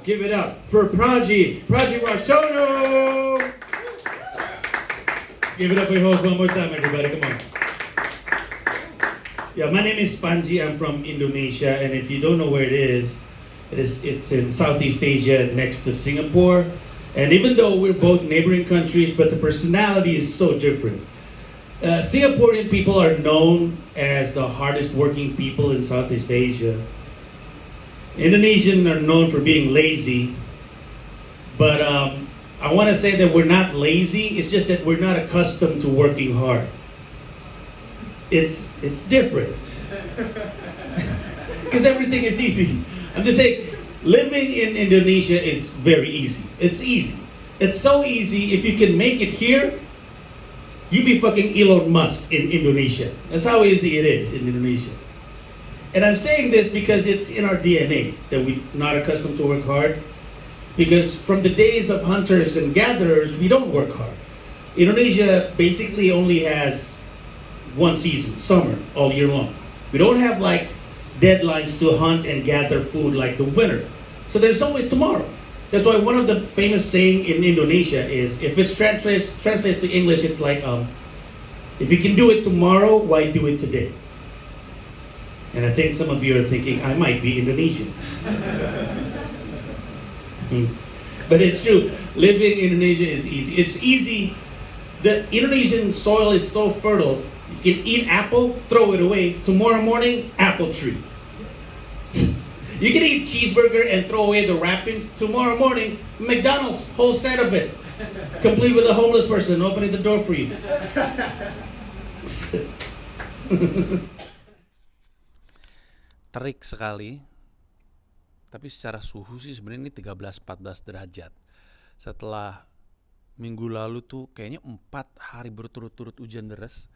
give it up for Praji Raksono. Give it up for your host one more time, everybody. Come on. Yeah, my name is Panji. I'm from Indonesia, and if you don't know where it's in Southeast Asia, next to Singapore. And even though we're both neighboring countries, but the personality is so different. Singaporean people are known as the hardest working people in Southeast Asia. Indonesians are known for being lazy, but I want to say that we're not lazy. It's just that we're not accustomed to working hard. It's different because everything is easy. I'm just saying, living in Indonesia is very easy. It's easy. It's so easy. If you can make it here, you be fucking Elon Musk in Indonesia. That's how easy it is in Indonesia. And I'm saying this because it's in our DNA that we're not accustomed to work hard. Because from the days of hunters and gatherers, we don't work hard. Indonesia basically only has one season, summer, all year long. We don't have like deadlines to hunt and gather food like the winter. So there's always tomorrow. That's why one of the famous saying in Indonesia is, if it translates to English, it's like, if you can do it tomorrow, why do it today? And I think some of you are thinking, I might be Indonesian. But it's true, living in Indonesia is easy. It's easy. The Indonesian soil is so fertile. You can eat apple, throw it away. Tomorrow morning, apple tree. You can eat cheeseburger and throw away the wrappings. Tomorrow morning, McDonald's, whole set of it. Complete with a homeless person opening the door for you. Terik sekali. Tapi secara suhu sih sebenarnya ini 13-14 derajat. Setelah minggu lalu tuh kayaknya 4 hari berturut-turut hujan deras.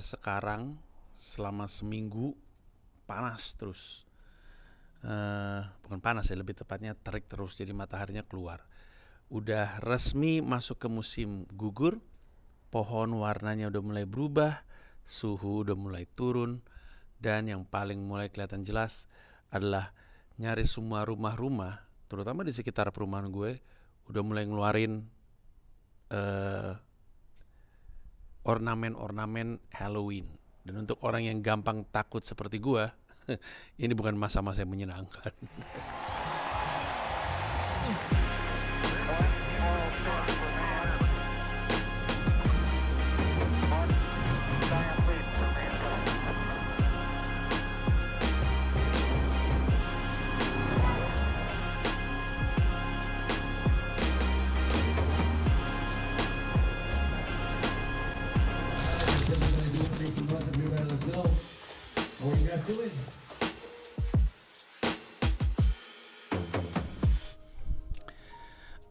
Sekarang selama seminggu panas terus. Bukan panas ya, lebih tepatnya terik terus, jadi mataharinya keluar. Udah resmi masuk ke musim gugur. Pohon warnanya udah mulai berubah, suhu udah mulai turun, dan yang paling mulai kelihatan jelas adalah nyaris semua rumah-rumah, terutama di sekitar perumahan gue, udah mulai ngeluarin ornamen-ornamen Halloween. Dan untuk orang yang gampang takut seperti gue, ini bukan masa-masa yang menyenangkan.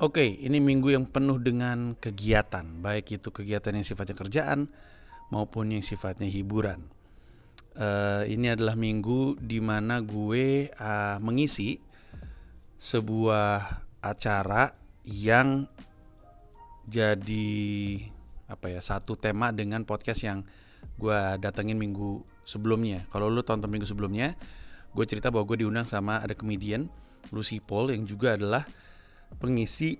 Oke, ini minggu yang penuh dengan kegiatan, baik itu kegiatan yang sifatnya kerjaan maupun yang sifatnya hiburan. Ini adalah minggu di mana gue mengisi sebuah acara yang jadi satu tema dengan podcast yang gue datengin minggu sebelumnya. Kalau lu tonton minggu sebelumnya, gue cerita bahwa gue diundang sama ada komedian Lucy Paul yang juga adalah pengisi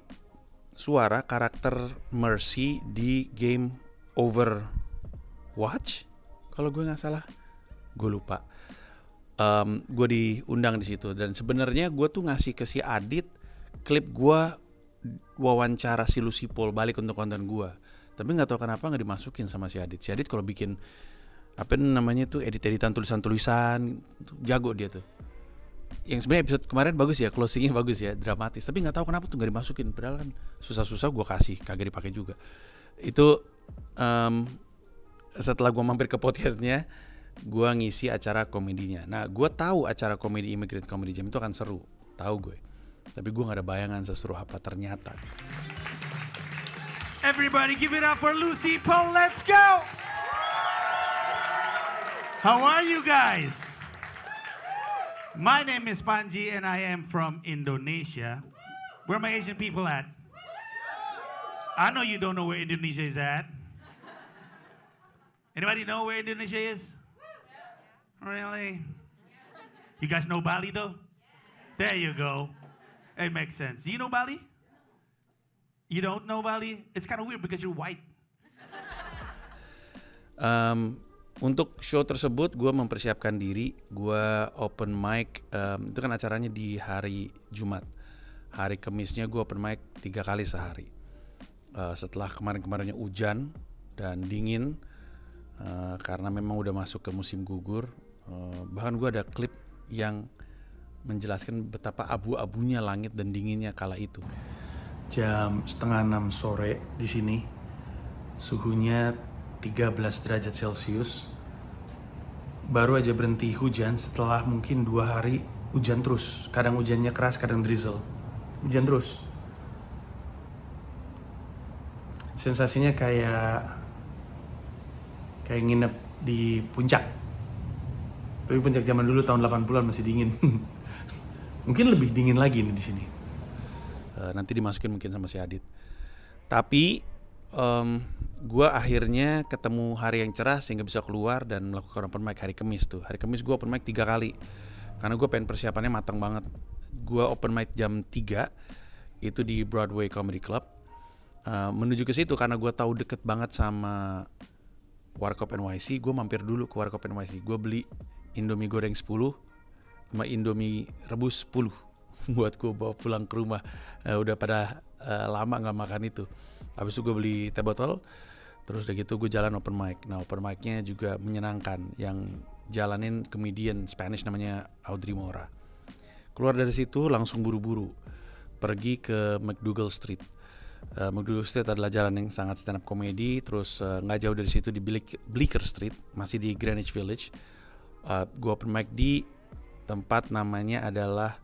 suara karakter Mercy di game Overwatch. Kalau gue nggak salah, gue lupa. Gue diundang di situ dan sebenarnya gue tuh ngasih ke si Adit klip gue wawancara si Lucy Paul balik untuk konten gue. Tapi nggak tahu kenapa nggak dimasukin sama si Adit. Si Adit kalau bikin edit-editan tulisan-tulisan, jago dia tuh. Yang sebenarnya episode kemarin bagus ya, closingnya bagus ya, dramatis. Tapi nggak tahu kenapa tuh nggak dimasukin. Padahal kan susah-susah gue kasih, kagak dipakai juga. Itu setelah gue mampir ke podcastnya, gue ngisi acara komedinya. Nah, gue tahu acara komedi Immigrant Comedy Jam itu akan seru, tahu gue. Tapi gue nggak ada bayangan seseru apa ternyata. Everybody give it up for Lucy Paul. Let's go! How are you guys? My name is Panji and I am from Indonesia. Where are my Asian people at? I know you don't know where Indonesia is at. Anybody know where Indonesia is? Really? You guys know Bali though? There you go. It makes sense. You know Bali? You don't know Bali? It's kind of weird because you're white. Untuk show tersebut gue mempersiapkan diri. Gue open mic, itu kan acaranya di hari Jumat. Hari Kemisnya gue open mic 3 kali sehari. Setelah kemarin-kemarinnya hujan dan dingin, karena memang udah masuk ke musim gugur. Bahkan gue ada klip yang menjelaskan betapa abu-abunya langit dan dinginnya kala itu. Jam 5:30 sore di sini, suhunya 13 derajat Celcius. Baru aja berhenti hujan setelah mungkin 2 hari hujan terus. Kadang hujannya keras, kadang drizzle. Hujan terus. Sensasinya kayak nginep di puncak. Tapi puncak zaman dulu tahun 80-an masih dingin. Mungkin lebih dingin lagi nih di sini. Nanti dimasukin mungkin sama si Adit. Tapi gue akhirnya ketemu hari yang cerah sehingga bisa keluar dan melakukan open mic hari Kamis tuh. Hari Kamis gue open mic 3 kali karena gue pengen persiapannya matang banget. Gue open mic jam 3 itu di Broadway Comedy Club. Menuju ke situ karena gue tahu deket banget sama Warkop NYC, gue mampir dulu ke Warkop NYC. Gue beli Indomie goreng 10 sama Indomie rebus 10 buat gue bawa pulang ke rumah. Udah pada lama gak makan itu. Habis itu gue beli teh botol. Terus udah gitu gue jalan open mic. Nah open mic-nya juga menyenangkan. Yang jalanin comedian Spanish namanya Audrey Mora. Keluar dari situ langsung buru-buru pergi ke McDougal Street. McDougal Street adalah jalan yang sangat stand up comedy. Terus gak jauh dari situ di Bleecker Street, masih di Greenwich Village. Gue open mic di tempat namanya adalah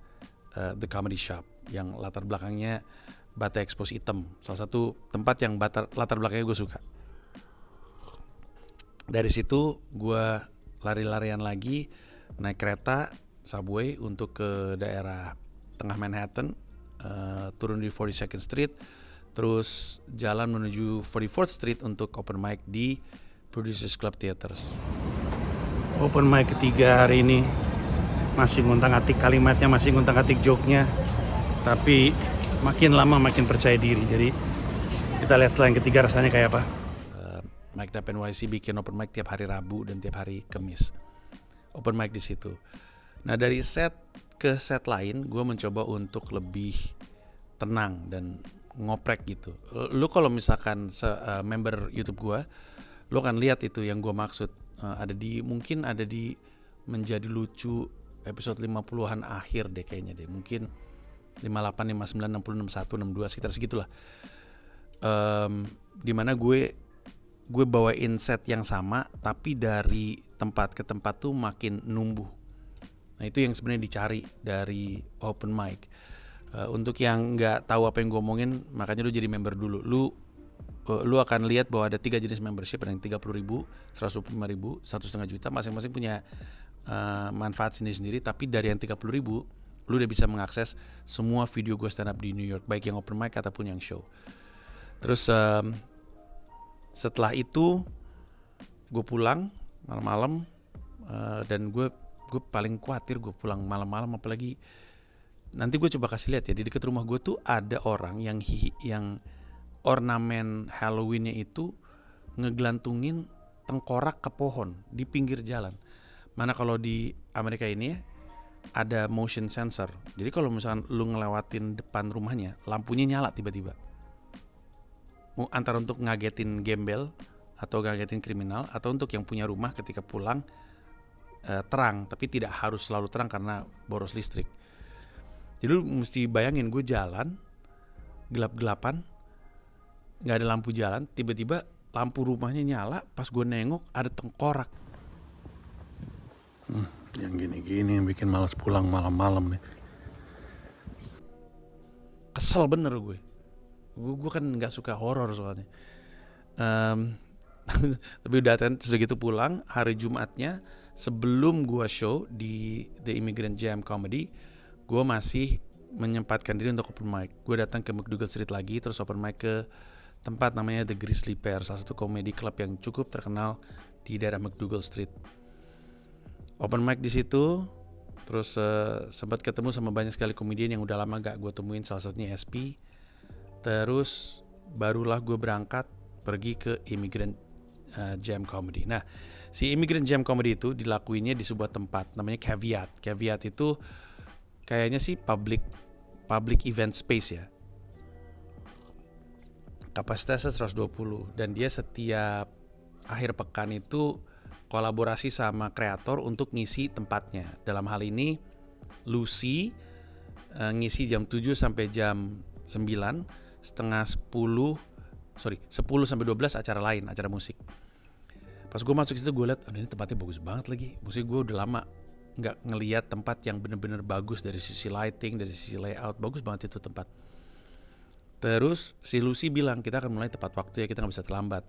The Comedy Shop, yang latar belakangnya bata expose hitam. Salah satu tempat yang latar belakangnya gue suka. Dari situ gue lari-larian lagi, naik kereta subway untuk ke daerah tengah Manhattan, turun di 42nd Street, terus jalan menuju 44th Street untuk open mic di Producers Club Theaters. Open mic ketiga hari ini masih nguntang-atik kalimatnya, masih nguntang-atik joke-nya, tapi makin lama makin percaya diri. Jadi kita lihat setelah yang ketiga rasanya kayak apa. Mike Dap NYC bikin open mic tiap hari Rabu dan tiap hari Kamis. Open mic di situ. Nah dari set ke set lain, gue mencoba untuk lebih tenang dan ngoprek gitu. Lu kalau misalkan member YouTube gue, lu kan lihat itu yang gue maksud. Mungkin ada di Menjadi Lucu episode 50-an akhir deh kayaknya deh. Mungkin 58, 59, 60, 61, 62 sekitar segitulah. Dimana gue bawain set yang sama tapi dari tempat ke tempat tuh makin numbuh. Nah itu yang sebenarnya dicari dari open mic. Untuk yang nggak tahu apa yang gue omongin, makanya lu jadi member dulu. Lu akan lihat bahwa ada 3 jenis membership, ada yang 30.000, 125.000, 1,5 juta. Masing-masing punya manfaat sendiri-sendiri. Tapi dari yang 30.000, lu udah bisa mengakses semua video gue stand up di New York, baik yang open mic ataupun yang show. Terus setelah itu gue pulang malam-malam, dan gue paling khawatir gue pulang malam-malam, apalagi nanti gue coba kasih lihat ya, di dekat rumah gue tuh ada orang yang ornamen Halloween-nya itu ngegelantungin tengkorak ke pohon di pinggir jalan. Mana kalau di Amerika ini ada motion sensor. Jadi kalau misalkan lu ngelewatin depan rumahnya, lampunya nyala tiba-tiba. Antara untuk ngagetin gembel atau ngagetin kriminal, atau untuk yang punya rumah ketika pulang terang, tapi tidak harus selalu terang karena boros listrik. Jadi lu mesti bayangin gue jalan gelap-gelapan, nggak ada lampu jalan, tiba-tiba lampu rumahnya nyala, pas gue nengok ada tengkorak. Yang gini-gini yang bikin malas pulang malam-malam nih. Kesel bener gue kan nggak suka horor soalnya. Tapi udah sudah gitu pulang hari Jumatnya, sebelum gue show di The Immigrant Jam Comedy, gue masih menyempatkan diri untuk open mic. Gue datang ke McDougal Street lagi, terus open mic ke tempat namanya The Grizzly Pear, salah satu komedi club yang cukup terkenal di daerah McDougal Street. Open mic di situ Terus sempat ketemu sama banyak sekali komedian yang udah lama gak gue temuin, salah satunya SP. Terus barulah gue berangkat pergi ke Immigrant Jam Comedy. Nah, si Immigrant Jam Comedy itu dilakuinnya di sebuah tempat namanya Caveat. Caveat itu kayaknya sih public event space ya. Kapasitasnya 120 dan dia setiap akhir pekan itu kolaborasi sama kreator untuk ngisi tempatnya. Dalam hal ini Lucy ngisi jam 7 sampai jam 9, 10 sampai 12 acara lain, acara musik. Pas gue masuk situ gue liat, ini tempatnya bagus banget lagi. Maksudnya gue udah lama nggak ngeliat tempat yang bener-bener bagus dari sisi lighting, dari sisi layout, bagus banget itu tempat. Terus si Lucy bilang kita akan mulai tepat waktu ya, kita nggak bisa terlambat.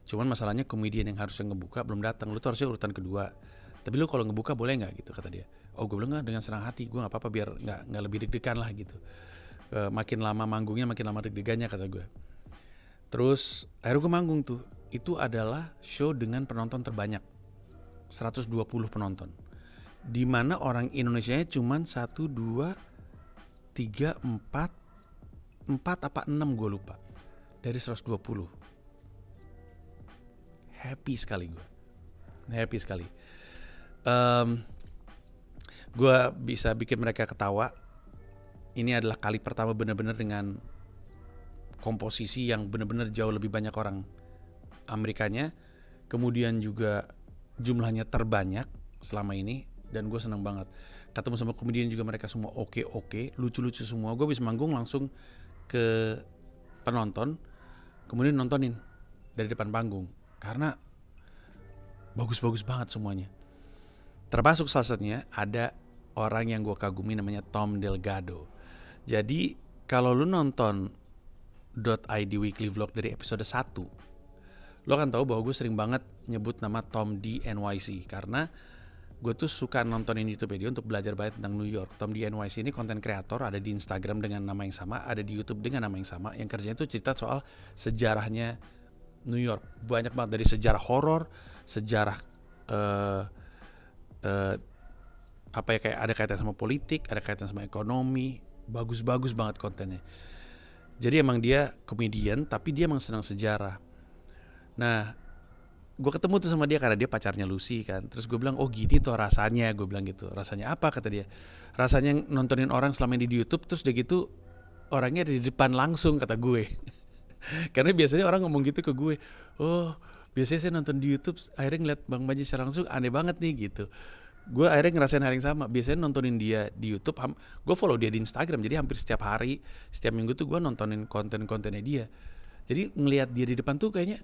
Cuman masalahnya komedian yang harusnya ngebuka belum datang, lu tuh harusnya urutan kedua. Tapi lu kalau ngebuka boleh nggak gitu kata dia. Oh gue bilang nggak, dengan senang hati, gue nggak apa-apa biar nggak lebih deg-degan lah gitu. Makin lama manggungnya makin lama deg-degannya kata gue. Terus akhirnya gue manggung tuh. Itu adalah show dengan penonton terbanyak, 120 penonton. Di mana orang Indonesianya cuman 1, 2, 3, 4 apa 6 gue lupa. Dari 120. Happy sekali gue. Gue bisa bikin mereka ketawa. Ini adalah kali pertama benar-benar dengan komposisi yang benar-benar jauh lebih banyak orang Amerikanya. Kemudian juga jumlahnya terbanyak selama ini. Dan gue senang banget. Ketemu sama komedian juga mereka semua oke, lucu-lucu semua. Gue bisa manggung langsung ke penonton, kemudian nontonin dari depan panggung. Karena bagus-bagus banget semuanya. Termasuk salah satunya ada orang yang gue kagumi namanya Tom Delgado. Jadi kalau lu nonton .id weekly vlog dari episode 1, lu akan tahu bahwa gue sering banget nyebut nama Tom D NYC. Karena gue tuh suka nontonin YouTube dia untuk belajar banyak tentang New York. Tom D NYC ini konten kreator, ada di Instagram dengan nama yang sama, ada di YouTube dengan nama yang sama. Yang kerjanya tuh cerita soal sejarahnya New York. Banyak banget, dari sejarah horor, sejarah apa ya, kayak ada kaitan sama politik, ada kaitan sama ekonomi. Bagus-bagus banget kontennya. Jadi emang dia komedian, tapi dia emang senang sejarah. Nah, gue ketemu tuh sama dia karena dia pacarnya Lucy kan. Terus gue bilang, oh gini tuh rasanya. Gue bilang gitu, rasanya apa kata dia. Rasanya nontonin orang selama ini di YouTube, terus udah gitu orangnya ada di depan langsung kata gue. Karena biasanya orang ngomong gitu ke gue, oh biasanya saya nonton di YouTube akhirnya ngeliat Bang Panji secara langsung, aneh banget nih gitu. Gue akhirnya ngerasain hal yang sama. Biasanya nontonin dia di YouTube, gue follow dia di Instagram, jadi hampir setiap hari, setiap minggu tuh gue nontonin konten-kontennya dia. Jadi ngelihat dia di depan tuh kayaknya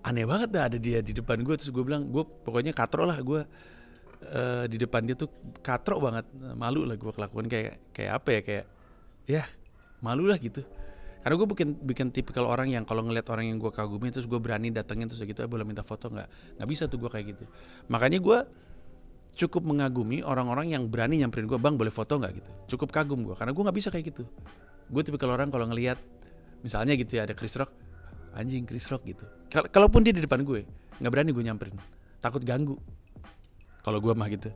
aneh banget dah ada dia di depan gue. Terus gue bilang, gue pokoknya katro lah gue di depan dia tuh katro banget, malu lah gue kelakuan kayak apa ya, kayak ya malu lah gitu. Karena gue bikin tipikal orang yang kalau ngelihat orang yang gue kagumi terus gue berani datengin terus gitu, boleh minta foto nggak bisa tuh gue kayak gitu. Makanya gue cukup mengagumi orang-orang yang berani nyamperin gue, bang boleh foto nggak gitu. Cukup kagum gue, karena gue nggak bisa kayak gitu. Gue tipikal orang kalau ngelihat misalnya gitu ya ada Chris Rock, anjing Chris Rock gitu. Kalaupun dia di depan gue, nggak berani gue nyamperin, takut ganggu. Kalau gue mah gitu.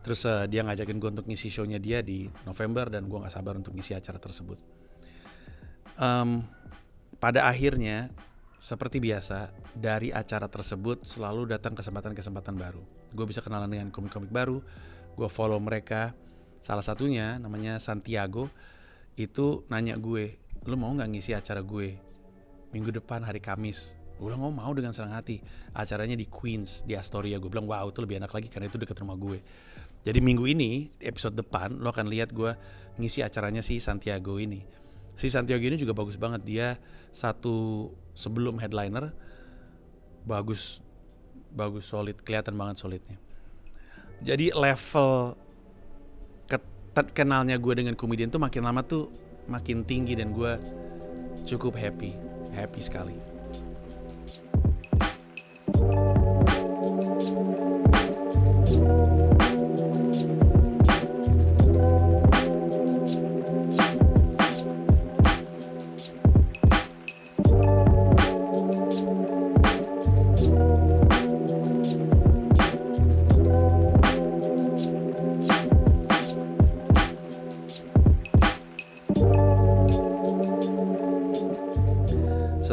Terus dia ngajakin gue untuk ngisi show-nya dia di November dan gue nggak sabar untuk ngisi acara tersebut. Pada akhirnya, seperti biasa, dari acara tersebut selalu datang kesempatan-kesempatan baru. Gue bisa kenalan dengan komik-komik baru, gue follow mereka. Salah satunya namanya Santiago, itu nanya gue, lu mau gak ngisi acara gue minggu depan hari Kamis? Gue bilang, mau dengan senang hati. Acaranya di Queens, di Astoria. Gue bilang, wow itu lebih enak lagi karena itu dekat rumah gue. Jadi minggu ini, episode depan, lo akan lihat gue ngisi acaranya si Santiago ini. Si Santiago ini juga bagus banget. Dia satu sebelum headliner, bagus solid, kelihatan banget solidnya. Jadi level kenalnya gue dengan komedian tuh makin lama tuh makin tinggi dan gue cukup happy sekali.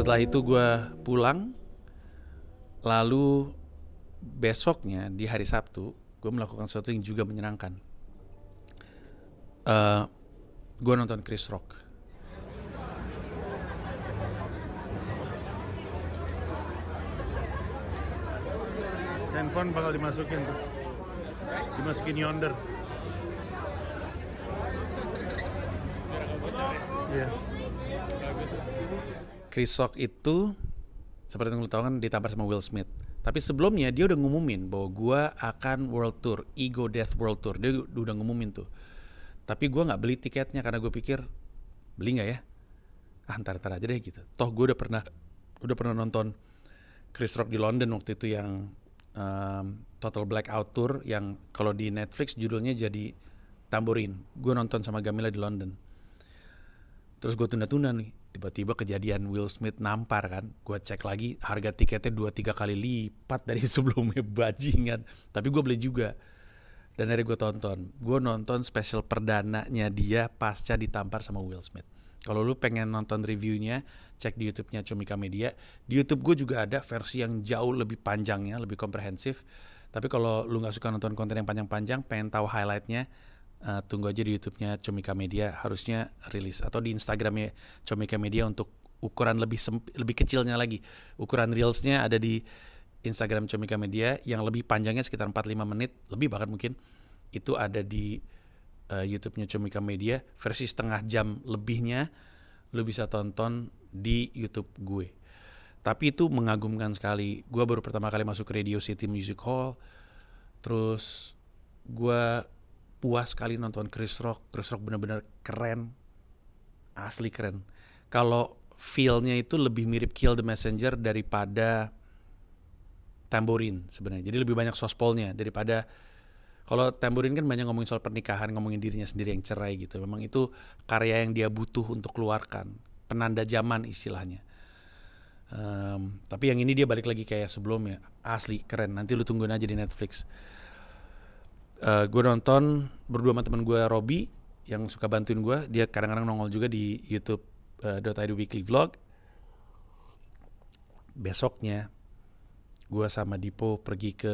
Setelah itu gue pulang, lalu besoknya di hari Sabtu gue melakukan sesuatu yang juga menyenangkan. Gue nonton Chris Rock. Handphone bakal dimasukin tuh, dimasukin yonder. Iya. Chris Rock itu seperti yang lo tau kan ditampar sama Will Smith. Tapi sebelumnya dia udah ngumumin bahwa gue akan world tour, Ego Death World Tour. Dia udah ngumumin tuh. Tapi gue nggak beli tiketnya karena gue pikir beli nggak ya? Ntar aja deh gitu. Toh gue udah pernah nonton Chris Rock di London waktu itu yang Total Blackout Tour yang kalau di Netflix judulnya jadi Tambourine. Gue nonton sama Gamila di London. Terus gue tunda-tunda nih. Tiba-tiba kejadian Will Smith nampar kan. Gue cek lagi harga tiketnya 2-3 kali lipat dari sebelumnya, bajingan. Tapi gue beli juga. Dan akhirnya gue tonton. Gue nonton special perdananya dia pasca ditampar sama Will Smith. Kalau lu pengen nonton reviewnya, cek di YouTube-nya Comika Media. Di YouTube gue juga ada versi yang jauh lebih panjangnya, lebih komprehensif. Tapi kalau lu gak suka nonton konten yang panjang-panjang, pengen tahu highlight-nya, tunggu aja di YouTube-nya Comika Media, harusnya rilis. Atau di Instagram-nya Comika Media untuk ukuran lebih kecilnya lagi. Ukuran Reels-nya ada di Instagram Comika Media, yang lebih panjangnya sekitar 4-5 menit, lebih bahkan mungkin, itu ada di YouTube-nya Comika Media. Versi setengah jam lebihnya lu bisa tonton di YouTube gue. Tapi itu mengagumkan sekali. Gue baru pertama kali masuk Radio City Music Hall. Terus gue puas sekali nonton Chris Rock. Chris Rock benar-benar keren. Asli keren. Kalau feel-nya itu lebih mirip Kill the Messenger daripada Tambourine sebenarnya. Jadi lebih banyak sospolnya daripada, kalau Tambourine kan banyak ngomongin soal pernikahan, ngomongin dirinya sendiri yang cerai gitu. Memang itu karya yang dia butuh untuk keluarkan. Penanda zaman istilahnya. Tapi yang ini dia balik lagi kayak sebelumnya. Asli keren. Nanti lu tungguin aja di Netflix. Gue nonton berdua sama temen gue Robby yang suka bantuin gue. Dia kadang-kadang nongol juga di YouTube .id Weekly Vlog. Besoknya gue sama Dipo pergi ke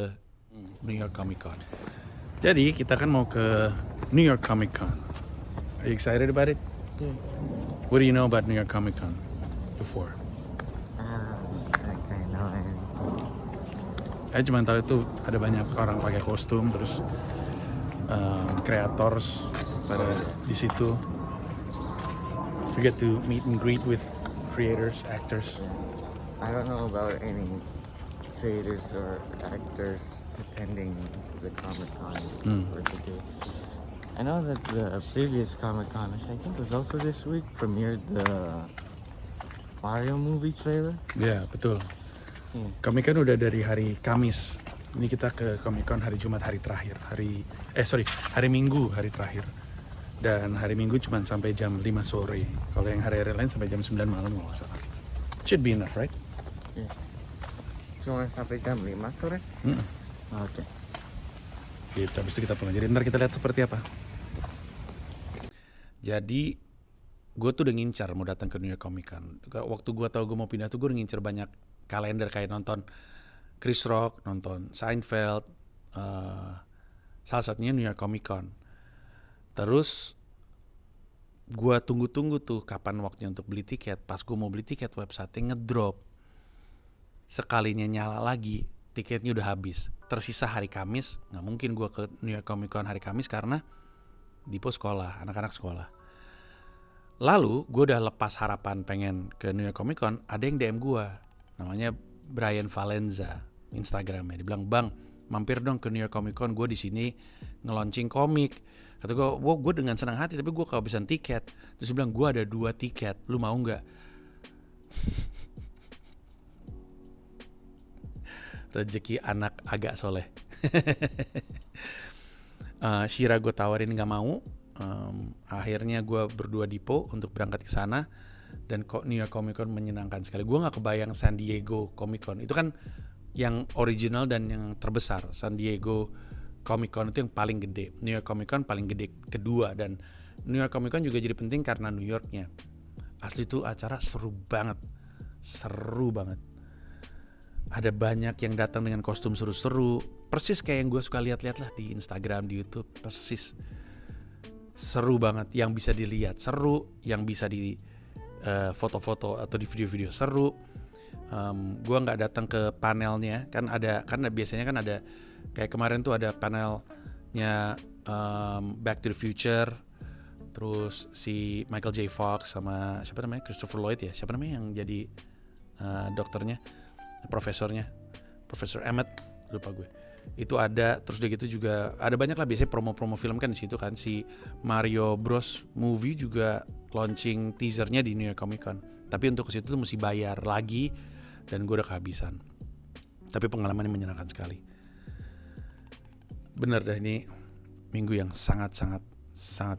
New York Comic Con. Jadi kita kan mau ke New York Comic Con. Are you excited about it? Yeah. What do you know about New York Comic Con before? I know anything. Saya cuma tahu itu ada banyak orang pakai kostum, terus creators pada di situ. You get to meet and greet with creators, actors. I don't know about any creators or actors attending the Comic-Con for today. I know that the previous Comic-Con, which I think was also this week, premiered the Mario movie trailer. Ya, betul. Comic Con udah dari hari Kamis. Ini kita ke Comic Con hari Jumat, hari terakhir. Hari Minggu, hari terakhir. Dan hari Minggu cuma sampai jam 5 sore. Kalau yang hari-hari lain sampai jam 9 malam kalau nggak salah. Should be enough, right? Yeah. Cuma sampai jam 5 sore? Oke. Gitu, habis itu kita pulang. Jadi ntar kita lihat seperti apa. Jadi gue tuh udah ngincar mau datang ke New York Comic Con. Waktu gue tahu gue mau pindah tuh gue udah ngincar banyak kalender, kayak nonton Chris Rock, nonton Seinfeld, salah satunya New York Comic Con. Terus gue tunggu-tunggu tuh kapan waktunya untuk beli tiket. Pas gue mau beli tiket, website-nya ngedrop. Sekalinya nyala lagi, tiketnya udah habis. Tersisa hari Kamis, nggak mungkin gue ke New York Comic Con hari Kamis karena Dipo sekolah, anak-anak sekolah. Lalu gue udah lepas harapan pengen ke New York Comic Con. Ada yang DM gue, namanya Brian Valenza, Instagramnya. Dia bilang, "Bang, mampir dong ke New York Comic Con. Gue di sini nge-launching komik." Kata gue dengan senang hati, tapi gue kehabisan tiket. Terus dia bilang, "Gue ada 2 tiket, lu mau nggak?" Rezeki anak agak soleh. Shira gue tawarin nggak mau. Akhirnya gue berdua Dipo untuk berangkat ke sana. Dan kok New York Comic Con menyenangkan sekali. Gue nggak kebayang San Diego Comic Con itu kan yang original dan yang terbesar. San Diego Comic Con itu yang paling gede. New York Comic Con paling gede kedua. Dan New York Comic Con juga jadi penting karena New Yorknya. Asli tuh acara seru banget. seru banget. Ada banyak yang datang dengan kostum seru-seru, persis kayak yang gue suka lihat-lihat lah di Instagram, di YouTube, persis. Seru banget, yang bisa dilihat seru, yang bisa di foto-foto atau di video-video seru. Gue nggak datang ke panelnya, kan biasanya kan ada kayak kemarin tuh ada panelnya Back to the Future, terus si Michael J. Fox sama siapa namanya, Christopher Lloyd ya, siapa namanya yang jadi dokternya, profesornya, Profesor Emmett, lupa gue. Itu ada, terus udah gitu juga ada banyak lah, biasanya promo-promo film kan di situ kan. Si Mario Bros movie juga launching teasernya di New York Comic Con. Tapi untuk ke situ tuh mesti bayar lagi dan gue udah kehabisan. Tapi pengalamannya menyenangkan sekali. Bener dah, ini minggu yang sangat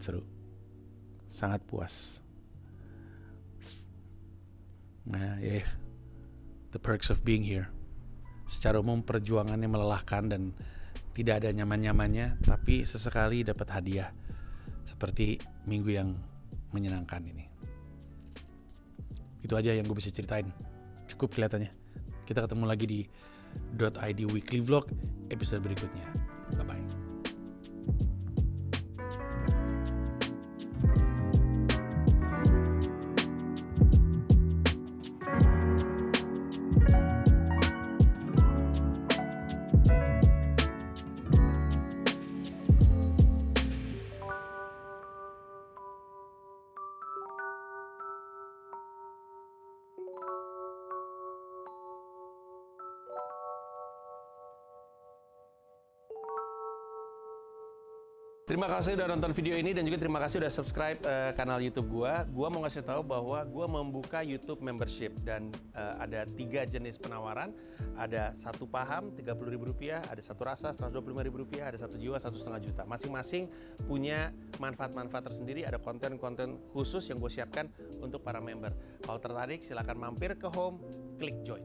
seru. Sangat puas. Nah, the perks of being here. Secara umum perjuangannya melelahkan dan tidak ada nyaman-nyamannya, tapi sesekali dapat hadiah seperti minggu yang menyenangkan ini. Itu aja yang gue bisa ceritain. Cukup kelihatannya. Kita ketemu lagi di .id Weekly Vlog episode berikutnya. Bye-bye. Terima kasih udah nonton video ini dan juga terima kasih udah subscribe kanal YouTube gua. Gua mau ngasih tahu bahwa gua membuka YouTube membership dan ada 3 jenis penawaran. Ada 1 paham Rp30.000, ada 1 rasa Rp125.000, ada 1 jiwa Rp1,5 juta. Masing-masing punya manfaat-manfaat tersendiri. Ada konten-konten khusus yang gue siapkan untuk para member. Kalau tertarik silahkan mampir ke home, klik join.